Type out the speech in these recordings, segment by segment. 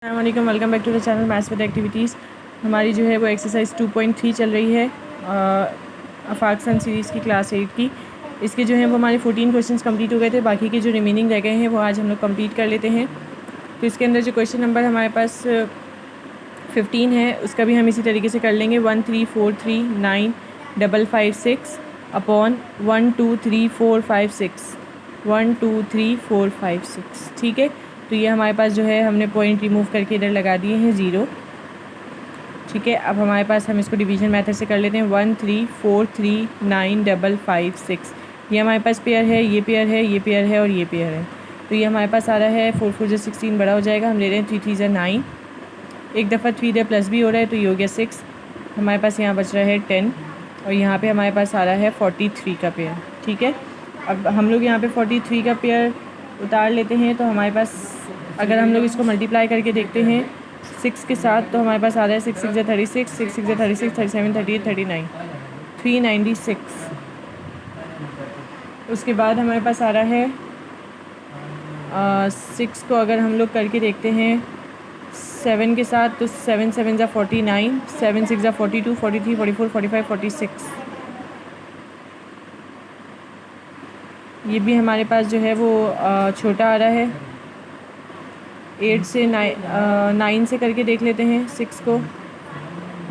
अस्सलामुअलैकुम, welcome back to the channel maths with activities. हमारी जो है वो एक्सरसाइज 2.3 चल रही है अफाकसन सीरीज़ की क्लास 8 की। इसके जो है वो हमारे 14 क्वेश्चंस कंप्लीट हो गए थे। बाकी के जो रिमेनिंग रह गए हैं वो आज हम लोग कंप्लीट कर लेते हैं। तो इसके अंदर जो क्वेश्चन नंबर हमारे पास 15 है उसका भी हम इसी तरीके से कर लेंगे। 134395556 अपॉन 123456 12345 ठीक है। तो ये हमारे पास जो है हमने पॉइंट रिमूव करके इधर लगा दिए हैं 0। ठीक है, अब हमारे पास हम इसको डिवीजन मेथड से कर लेते हैं। 134395556 ये हमारे पास पेयर है, ये पेयर है, ये पेयर है और ये पेयर है। तो ये हमारे पास आ रहा है 4 4 16 बड़ा हो जाएगा। हम ले रहे हैं 3 3 9। एक दफ़ा 3 इधर प्लस भी हो रहा है तो ये हो गया 6। हमारे पास यहाँ बच रहा है 10 और यहाँ पे हमारे पास आ रहा है 43 का पेयर। ठीक है, अब हम लोग यहाँ पे 43 का पेयर उतार लेते हैं। तो हमारे पास अगर हम लोग इसको मल्टीप्लाई करके देखते हैं 6 के साथ तो हमारे पास आ रहा है 6 6 36 6 6 36 37 38 39 396। उसके बाद हमारे पास आ रहा है 6 को अगर हम लोग करके देखते हैं 7 के साथ तो 7 7 ज़ा 49 7 6 ज़ा 42 43 44 45 46। ये भी हमारे पास जो है वो छोटा आ रहा है। 8 से 9 से करके देख लेते हैं 6 को।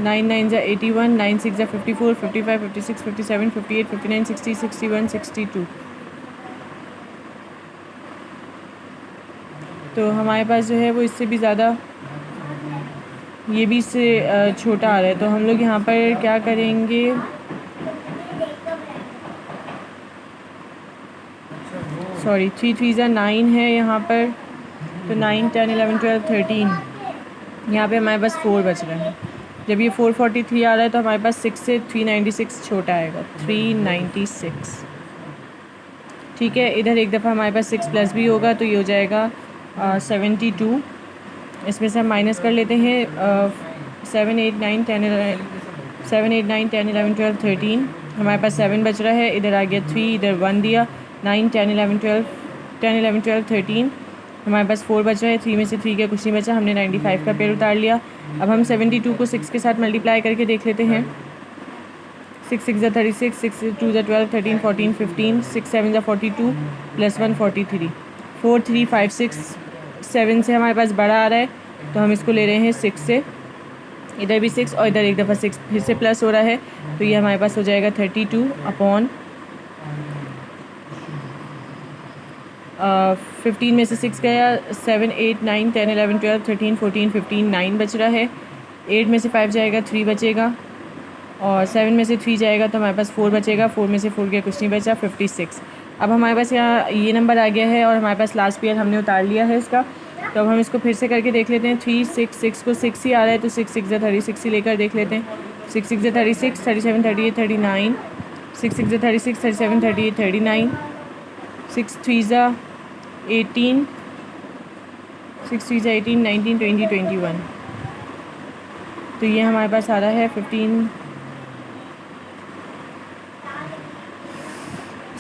9 9 ज़ा 81 9 6 ज़ा 54 55 56 57 58 59 60 61 62। तो हमारे पास जो है वो इससे भी ज़्यादा, ये भी इससे छोटा आ रहा है। तो हम लोग यहाँ पर क्या करेंगे, सॉरी 3 3 ज़ा 9 है यहाँ पर। तो 9 10 11 12 13 यहाँ पे हमारे पास 4 बच रहा है। जब ये 443 आ रहा है तो हमारे पास 6 से 396 छोटा आएगा 396। ठीक है, इधर एक दफ़ा हमारे पास 6 प्लस भी होगा तो ये हो जाएगा 72। इसमें से हम माइनस कर लेते हैं 7 8 9 10 7 8 9 10 11 12 13। हमारे पास 7 बच रहा है, इधर आ गया 3, इधर 1 दिया। 9 10 11 12 10 11 12 13 हमारे पास 4 बच रहा है। 3 में से 3 का कुछ नहीं बचा, हमने 95 का पेयर उतार लिया। अब हम 72 को 6 के साथ मल्टीप्लाई करके देख लेते हैं। 6 6 ज़ा 36 6 2 ज़ा 12 13 14 15 6 7 ज़ा 42 प्लस 1 43 4 3 5 6 7 से हमारे पास बड़ा आ रहा है तो हम इसको ले रहे हैं 6 से। इधर भी 6 और इधर एक दफ़ा 6 फिर से प्लस हो रहा है तो ये हमारे पास हो जाएगा 32 अपॉन 15 में से 6 गया। 7 8 9 10 11 12 13 14 15 9 बच रहा है। 8 में से 5 जाएगा 3 बचेगा और 7 में से 3 जाएगा तो हमारे पास 4 बचेगा। 4 में से 4 गया कुछ नहीं बचा 56। अब हमारे पास यहाँ ये नंबर आ गया है और हमारे पास लास्ट पेयर हमने उतार लिया है इसका। तो अब हम इसको फिर से करके देख लेते हैं। 3 6 6 को 6 ही आ रहा है तो 6 6 ज़ा 36 ही लेकर देख लेते हैं। 6 6 ज़ा 36 37 38 39 6 6 ज़ा 36 37 38 39 6 3 ज़ा 18 6 3 ज़ा 18 19 20 21। तो ये हमारे पास आ रहा है 15,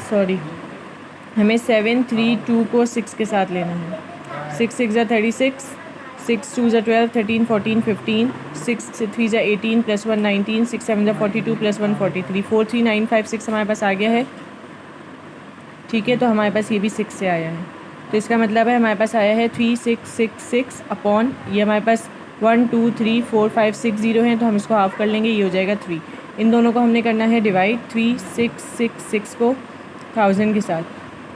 सॉरी हमें 7 3 2 को 6 के साथ लेना है। 6 6 ज़ा 36 6 2 ज़ा 12 13 14 15 6 3 ज़ा 18 प्लस 1 19 6 7 ज़ा 42 प्लस 1 43 43956 हमारे पास आ गया है। ठीक है, तो हमारे पास ये भी 6 से आया है तो इसका मतलब है हमारे पास आया है 3666 अपॉन ये हमारे पास 1 2 3 4 5 6 0 हैं तो हम इसको हाफ़ कर लेंगे, ये हो जाएगा 3। इन दोनों को हमने करना है डिवाइड 3666 को 1000 के साथ।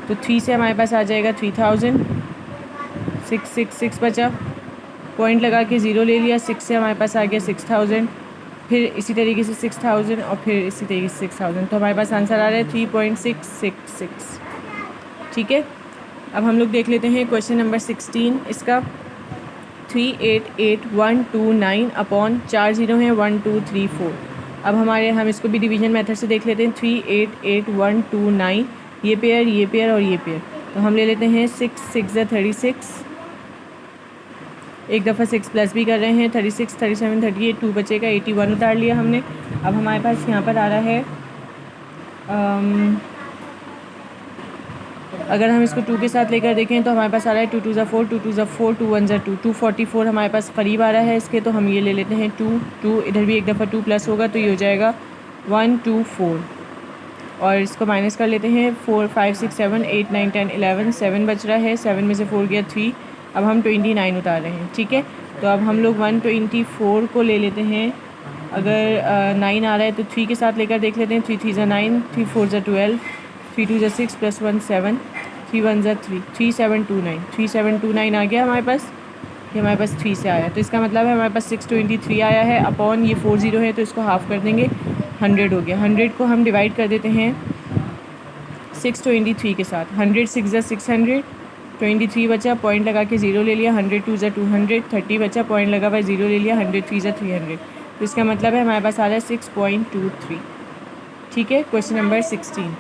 तो 3 से हमारे पास आ जाएगा 3000। 666 बचा, पॉइंट लगा के 0 ले लिया। 6 से हमारे पास आ गया 6000, फिर इसी तरीके से 6000 और फिर इसी तरीके से 6000। तो हमारे पास आंसर आ रहा है 3.666। ठीक है, अब हम लोग देख लेते हैं क्वेश्चन नंबर 16 इसका। 388129 अपॉन 4 0 हैं 1 2 3 4। अब हम इसको भी डिवीजन मेथड से देख लेते हैं। 388129 ये पेयर और ये पेयर। तो हम ले लेते हैं 6 6 ज़ा 36, एक दफ़ा 6 प्लस भी कर रहे हैं 36 37 38 2 बचेगा 81 उतार लिया हमने। अब हमारे पास यहाँ पर आ रहा है अगर हम इसको 2 के साथ लेकर देखें तो हमारे पास आ रहा है 2 2 ज़ा 4, 2 2 ज़ा 4, 2 1 ज़ा 2, 244 हमारे पास करीब आ रहा है इसके, तो हम ये ले लेते हैं 2 2, इधर भी एक दफ़ा 2 प्लस होगा तो ये हो जाएगा 1 2 4, और इसको माइनस कर लेते हैं 4 5 6 7 8 9 10 11, 7 बच रहा है, 7 में से 4 गया 3, अब हम 29 उतार रहे हैं। ठीक है, तो अब हम लोग 124 को ले लेते हैं। अगर 9 आ रहा है तो 3 के साथ लेकर देख लेते हैं। 3 3 ज़ा 9, 3 4 ज़ा 12, 3 2 ज़ा 6 प्लस 1 7, 3 1 ज़ा 3, 3729, 3729 आ गया हमारे पास। ये हमारे पास 3 से आया, तो इसका मतलब है हमारे पास 623 आया है अपॉन ये 40 है, तो इसको हाफ़ कर देंगे, 100 हो गया। 100 को हम डिवाइड कर देते हैं 623 के साथ। 100 6 ज़ा 600, 23 बचा, पॉइंट लगा के 0 ले लिया। 100 2 ज़ा 200, 30 बचा, पॉइंट लगा हुआ 0 ले लिया। 100 3 ज़ा 300, तो इसका मतलब है हमारे पास आ रहा है 6.23। ठीक है, क्वेश्चन नंबर 16।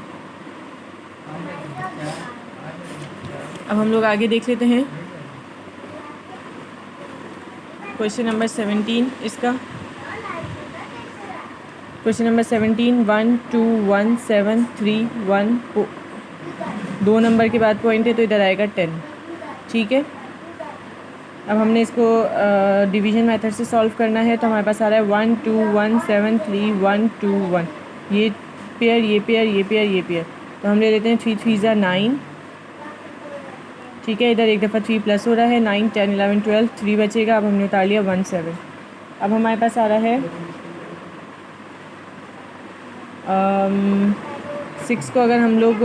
अब हम लोग आगे देख लेते हैं क्वेश्चन नंबर 17 इसका। क्वेश्चन नंबर 17, 1 2 1 7 3 1, 2 नंबर के बाद पॉइंट है तो इधर आएगा 10। ठीक है, अब हमने इसको डिवीज़न मेथड से सॉल्व करना है, तो हमारे पास आ रहा है 1 2 1 7 3 1 2 1, ये पेयर ये पेयर ये पेयर ये पेयर, तो हम ले लेते हैं 3 3 ज़ा 9। ठीक है, इधर एक दफ़ा 3 प्लस हो रहा है, 9 10 11 12, 3 बचेगा, अब हमने उतार लिया 1 7। अब हमारे पास आ रहा है 6 को अगर हम लोग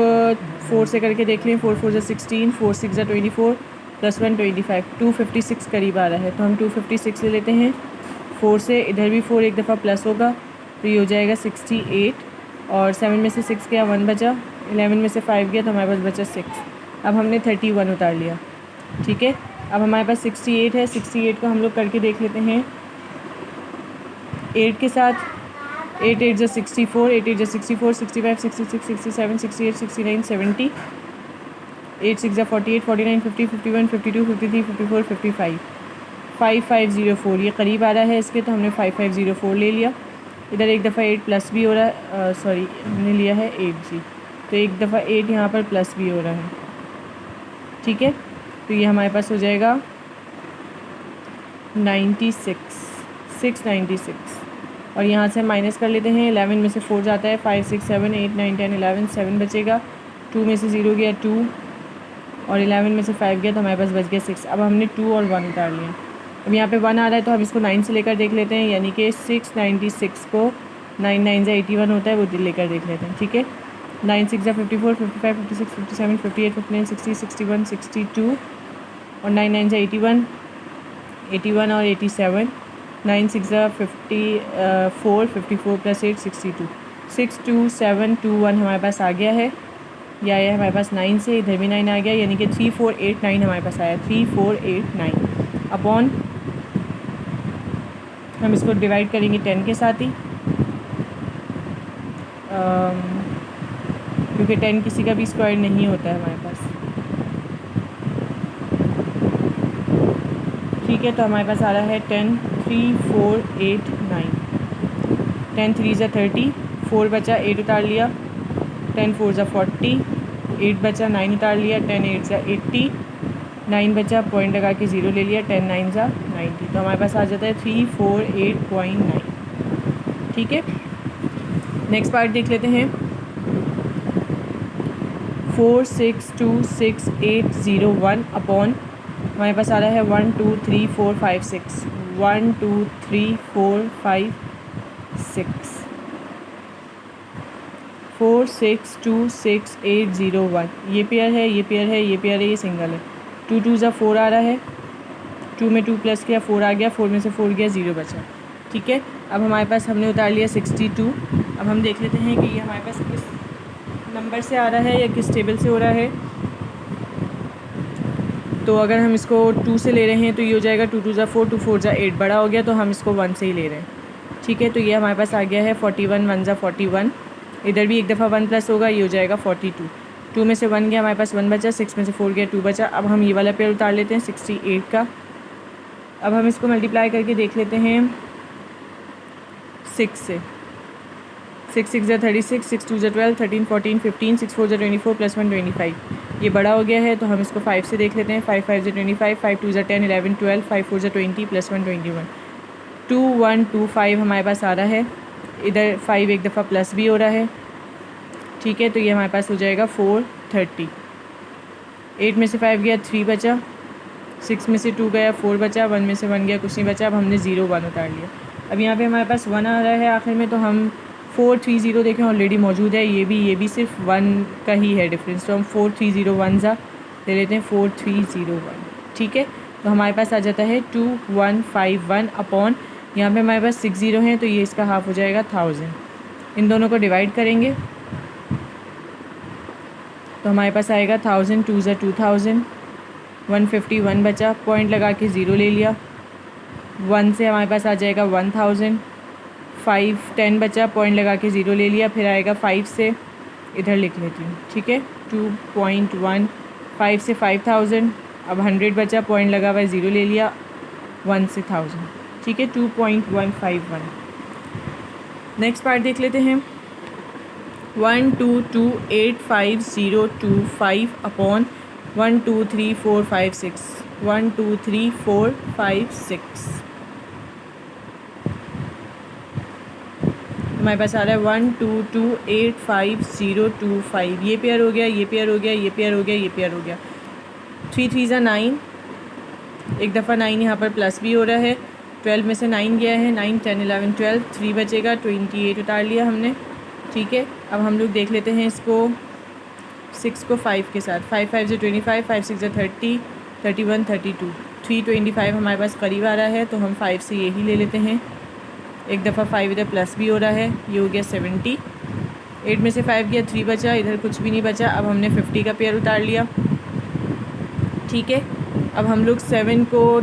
4 से करके देख लें, 4 4 ज़ा 16, 4 6 ज़ा 24 प्लस 1 25, 256 करीब आ रहा है, तो हम 256 ले लेते हैं 4 से। इधर भी 4 एक दफ़ा प्लस होगा तो ये हो जाएगा 68, और 7 में से 6 गया 1 बचा, 11 में से 5 गया तो हमारे पास बचा 6। अब हमने 31 उतार लिया। ठीक है, अब हमारे पास 68 है, 68 को हम लोग करके देख लेते हैं 8 के साथ। 8 8 ज़ा 64, 8 8 ज़ा 64, 65 66 67 68 69 70, 8 6 ज़ा 48 49 50 51 52 53 54 55, 5504, ये करीब आ रहा है इसके, तो हमने 5504 ले लिया। इधर एक दफ़ा 8 प्लस भी हो रहा है, सॉरी हमने लिया है 8 जी, तो एक दफ़ा 8 यहाँ पर प्लस भी हो रहा है। ठीक है, तो ये हमारे पास हो जाएगा 96 696, और यहाँ से हम माइनस कर लेते हैं। 11 में से 4 जाता है, 5 6 7 8 9 10 11, 7 बचेगा, 2 में से 0 गया 2, और 11 में से 5 गया तो हमारे पास बच गया 6। अब हमने 2 और 1 उतार लिया। अब यहाँ पे 1 आ रहा है तो हम इसको 9 से लेकर देख लेते हैं, यानी कि 696 को 9 9 ज़ा 81 होता है, वो लेकर देख लेते हैं। ठीक है, 9 6 ज़ा 54 55 56 57 58 59 60 61 62, और 9 9 ज़ा 81 81 और 87, 9 6 ज़ा 54 54 प्लस 8 62, 6 2 7 2 1 हमारे पास आ गया है। या आया हमारे पास 9 से, इधर भी 9 आ गया, यानी कि 3489 हमारे पास आया। 3489 अपॉन, हम इसको डिवाइड करेंगे 10 के साथ ही, क्योंकि 10 किसी का भी स्क्वायर नहीं होता है हमारे पास। ठीक है, तो हमारे पास आ रहा है 10 3489, 10 3 ज़ा 30, 4 बचा 8 उतार लिया, 10 4 ज़ा 40, 8 बचा 9 उतार लिया, 10 8 ज़ा 80, 9 बचा, पॉइंट लगा के 0 ले लिया, 10 9 ज़ा 90, तो हमारे पास आ जाता है 348.9। ठीक है, नेक्स्ट पार्ट देख लेते हैं। 4626801 अपॉन, हमारे पास आ रहा है 1 2 3 4 5 6, 1 2 3 4 5 6, 4626801, ये पेयर है ये पेयर है ये पेयर है, ये सिंगल है। 2 2 ज़ा 4 आ रहा है, 2 में 2 प्लस किया 4 आ गया, 4 में से 4 गया 0 बचा। ठीक है, अब हमारे पास हमने उतार लिया 62। अब हम देख लेते हैं कि ये हमारे पास किस नंबर से आ रहा है या किस टेबल से हो रहा है। तो अगर हम इसको 2 से ले रहे हैं तो ये हो जाएगा 2 2 ज़ा 4, 2 4 ज़ा 8, बड़ा हो गया तो हम इसको 1 से ही ले रहे हैं। ठीक है, तो ये हमारे पास आ गया है 41 1 ज़ा 41, इधर भी एक दफ़ा 1 प्लस होगा, ये हो जाएगा 42। 2 में से 1 गया, हमारे पास 1 बचा, 6 में से 4 गया 2 बचा। अब हम ये वाला पेयर उतार लेते हैं 68 का। अब हम इसको मल्टीप्लाई करके देख लेते हैं 6 से। 6 6 ज़ा 36, 6 2 ज़ा 12, 13 14 15, 6 4 ज़ा 24 प्लस 1 25, ये बड़ा हो गया है तो हम इसको 5 से देख लेते हैं। 5 5 25, 5 2 10 11 12, 5 4 20 + 1 21, 2125 हमारे पास आ रहा है। इधर 5 एक दफ़ा प्लस भी हो रहा है, ठीक है। तो ये हमारे पास हो जाएगा 430। 8 में से 5 गया 3 बचा, 6 में से 2 गया 4 बचा, 1 में से 1 गया कुछ नहीं बचा। अब हमने 0 1 उतार लिया। अब यहाँ पे हमारे पास 1 आ रहा है आखिर में, तो हम 430 देखें ऑलरेडी मौजूद है। ये भी सिर्फ 1 का ही है डिफरेंस, तो हम 4301 सा ले लेते हैं 4301, ठीक है। तो हमारे पास आ जाता है 2151 अपॉन, यहाँ पे हमारे पास 6 ज़ीरो हैं तो ये इसका हाफ हो जाएगा 1000। इन दोनों को डिवाइड करेंगे तो हमारे पास आएगा 1000 2 ज़ा 2000, 151 बचा, पॉइंट लगा के 0 ले लिया। 1 से हमारे पास आ जाएगा 1000, 5 10 बचा, पॉइंट लगा के 0 ले लिया। फिर आएगा 5 से, इधर लिख लेती हूँ, ठीक है। 2.1, 5 से 5000, अब 100 बचा, पॉइंट लगा हुआ है 0 ले लिया। 1 से 1000, ठीक है। 2.151। नेक्स्ट पार्ट देख लेते हैं। 1228525 अपॉन 123456, 123456 हमारे पास आ रहा है 1228525। ये पेयर हो गया, ये पेयर हो गया, ये पेयर हो गया, ये पेयर हो गया। 3 3 ज़ा 9, एक दफ़ा 9 यहाँ पर प्लस भी हो रहा है। 12 में से 9 गया है, 9 10 11 12, 3 बचेगा, 28 उतार लिया हमने, ठीक है। अब हम लोग देख लेते हैं इसको 6 को 5 के साथ। 5 5 ज़ा 25, 5 6 ज़ा 30, 31 32, 325 हमारे पास करीब आ रहा है तो हम 5 से यही ले लेते हैं। एक दफ़ा 5 इधर प्लस भी हो रहा है, ये हो गया 70। 8 में से 5 गया, 3 बचा, इधर कुछ भी नहीं बचा। अब हमने 50 का पेयर उतार लिया, ठीक है। अब हम लोग 7 को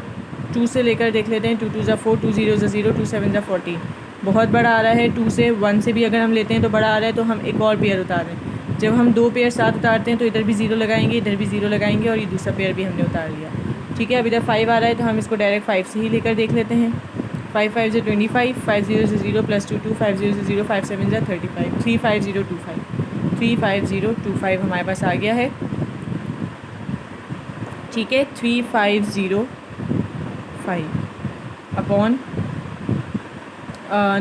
2 से लेकर देख लेते हैं। 2 2 ज़ा 4, 2 0 ज़ा 0, 2 7 ज़ा 14, बहुत बड़ा आ रहा है। 2 से 1 से भी अगर हम लेते हैं तो बड़ा आ रहा है, तो हम एक और पेयर उतार रहे हैं। जब हम 2 पेयर साथ उतारते हैं तो इधर भी 0 लगाएंगे, इधर भी 0 लगाएंगे, और ये दूसरा पेयर भी हमने उतार लिया, ठीक है। अब इधर 5 आ रहा है तो हम इसको डायरेक्ट 5 से ही लेकर देख लेते हैं। 5 5 ज़ा 25, 5 0 ज़ा 0 + 2 2, 5 0 ज़ा 0, 5 7 ज़ा 35, 35025, 35025 हमारे पास आ गया है, ठीक है। 3505 अपॉन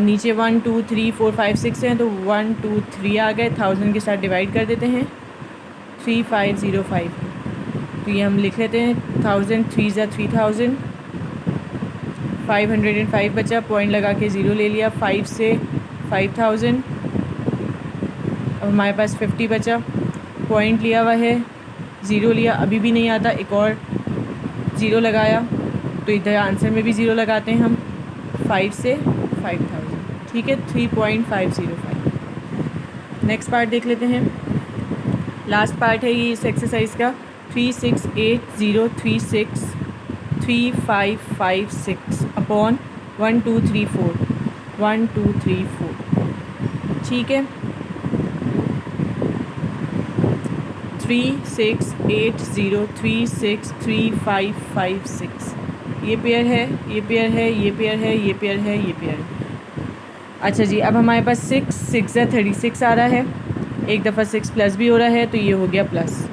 नीचे 1 2 3 4 5 6 हैं तो 1 2 3 आ गए, 1000 के साथ डिवाइड कर देते हैं 3505। तो ये हम लिख लेते हैं 1000, 3 ज़ा 3000, 505 बचा, पॉइंट लगा के 0 ले लिया। 5 से 5000, अब हमारे पास 50 बचा, पॉइंट लिया हुआ है, 0 लिया, अभी भी नहीं आता, एक और 0 लगाया, तो इधर आंसर में भी 0 लगाते हैं हम। 5 से 5000, ठीक है। 3.505। नेक्स्ट पार्ट देख लेते हैं, लास्ट पार्ट है ये इस एक्सरसाइज का। 36803635556 अपॉन 1234, 1234, ठीक है। 36803635556, ये पेयर है, ये पेयर है, ये पेयर है, ये पेयर है, ये पेयर है। अच्छा जी, अब हमारे पास 6 6 ज़ा 36 आ रहा है, एक दफ़ा 6 प्लस भी हो रहा है तो ये हो गया प्लस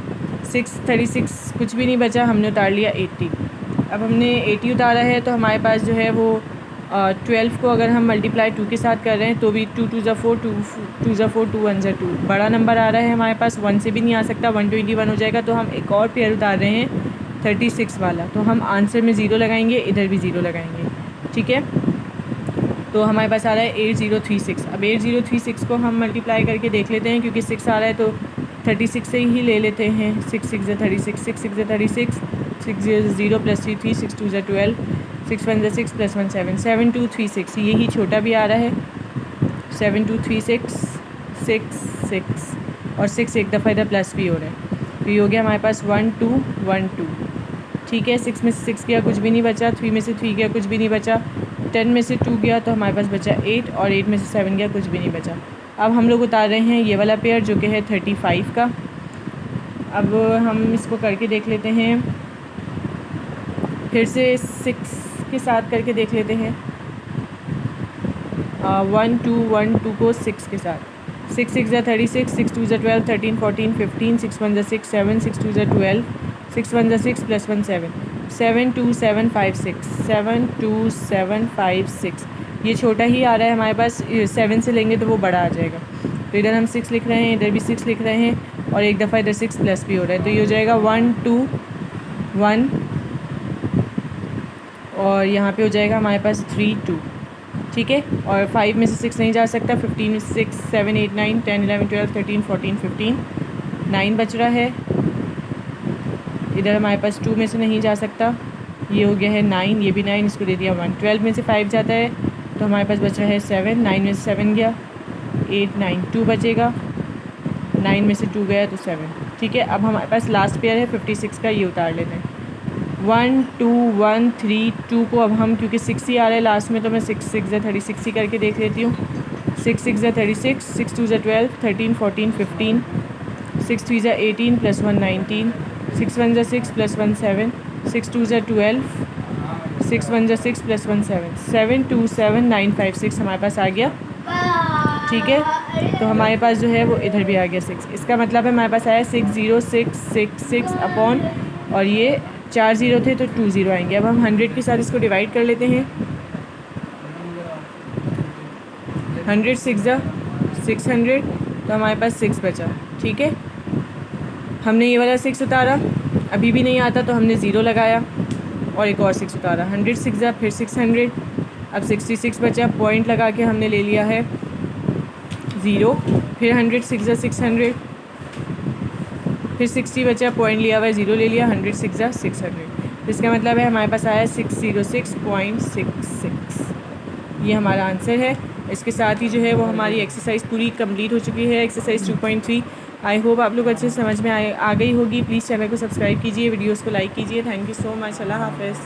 6 36, कुछ भी नहीं बचा, हमने उतार लिया 80। अब हमने 80 उतारा है तो हमारे पास जो है वो 12 को अगर हम मल्टीप्लाई 2 के साथ कर रहे हैं तो भी 2 2 ज़ा 4, 2 2 ज़ा 4, 2 1 ज़ा 2, बड़ा नंबर आ रहा है हमारे पास, 1 से भी नहीं आ सकता, 121 हो जाएगा। तो हम एक और पेयर उतार रहे हैं 36 वाला, तो हम आंसर में 0 लगाएंगे, इधर भी 0 लगाएंगे, ठीक है। तो हमारे पास आ रहा है 8036। अब 8036 को हम मल्टीप्लाई करके देख लेते हैं, क्योंकि 6 आ रहा है तो 36 से ही ले लेते हैं। 6 6 ज़ा 36, 6 6 ज़ा 36, 6 0 0 + 3 3, 6 2 ज़ा 12, 6 1 ज़ा 6 + 1 7, 7236, यही छोटा भी आ रहा है 7236 6 6, और 6 एक दफ़ा इधर प्लस भी हो रहा है, तो ये हो गया हमारे पास 1212, ठीक है। 6 में से 6 गया, कुछ भी नहीं बचा। 3 में से 3 गया, कुछ भी नहीं बचा। 10 में से 2 गया तो हमारे पास बचा 8, और 8 में से 7 गया, कुछ भी नहीं बचा। अब हम लोग उतार रहे हैं ये वाला पेयर जो कि है 35 का। अब हम इसको करके देख लेते हैं, फिर से 6 के साथ करके देख लेते हैं। 1 2 1 2 को 6 के साथ, 6 6 ज़ा 36, 6 2 ज़ा 12, 13 14 15, 6 1 ज़ा 6 7, 6 2 ज़ा 12, 6 1 ज़ा 6 प्लस 1 7, 7 2 7 5 6, 7 2 7 5 6। ये छोटा ही आ रहा है हमारे पास, 7 से लेंगे तो वो बड़ा आ जाएगा। तो इधर हम 6 लिख रहे हैं, इधर भी 6 लिख रहे हैं, और एक दफ़ा इधर 6 प्लस भी हो रहा है, तो ये हो जाएगा 1 2 1, और यहाँ पे हो जाएगा हमारे पास 3 2। ठीक है, और 5 में से 6 नहीं जा सकता, 15 में से 6 7 8 9 10 11 12 13 14 15, 9 बच रहा है। इधर हमारे पास 2 में से नहीं जा सकता, ये हो गया है 9, ये भी 9, इसको दे दिया 1। 12 में से 5 जाता है तो हमारे पास बच रहा है 7, 9 में से 7 गया, 8 9 2 बचेगा, 9 में से 2 गया तो 7। ठीक है, अब हमारे पास लास्ट पेयर है 56 का, ये उतार लेते हैं। 1 2 1 3 2 को अब हम, क्योंकि 6 ही आ रहा है लास्ट में, तो मैं 6 6 ज़ा 36 ही करके देख लेती हूँ। 6 6 ज़ा 36, 6 2 ज़ा 12, 13 14 15, 6 3 ज़ा 18 प्लस 1 19, 6 1 ज़ा 6 प्लस 1 7, 6 2 ज़ा 12, 6 1 ज़ा 6 प्लस 1 7, 7 2 7 9 5 6 हमारे पास आ गया। ठीक है, तो हमारे पास जो है वो इधर भी आ गया 6। इसका मतलब है हमारे पास आया 6 0 6 6 6 अपॉन, और ये 4 ज़ीरो थे तो 2 ज़ीरो आएंगे। अब हम 100 के साथ इसको डिवाइड कर लेते हैं। 100 6 ज़ा 600, तो हमारे पास 6 बचा। ठीक है, हमने ये वाला 6 उतारा, अभी भी नहीं आता तो हमने ज़ीरो लगाया और एक और 6 उतारा। 100 6 ज़ा फिर 600, अब 66 बचा, पॉइंट लगा के हमने ले लिया है ज़ीरो, फिर 100 6 ज़ा 600, फिर 60 बचा, पॉइंट लिया हुआ है, ज़ीरो ले लिया, 100 6 ज़ा 600। इसका मतलब है हमारे पास आया 606.66। ये हमारा आंसर है। इसके साथ ही जो है वो हमारी एक्सरसाइज पूरी कंप्लीट हो चुकी है, एक्सरसाइज 2.3। आई होप आप लोग अच्छे से समझ में आ गई होगी। प्लीज़ चैनल को सब्सक्राइब कीजिए, वीडियोस को लाइक कीजिए। Thank you so much. अल्लाह हाफ़िज़।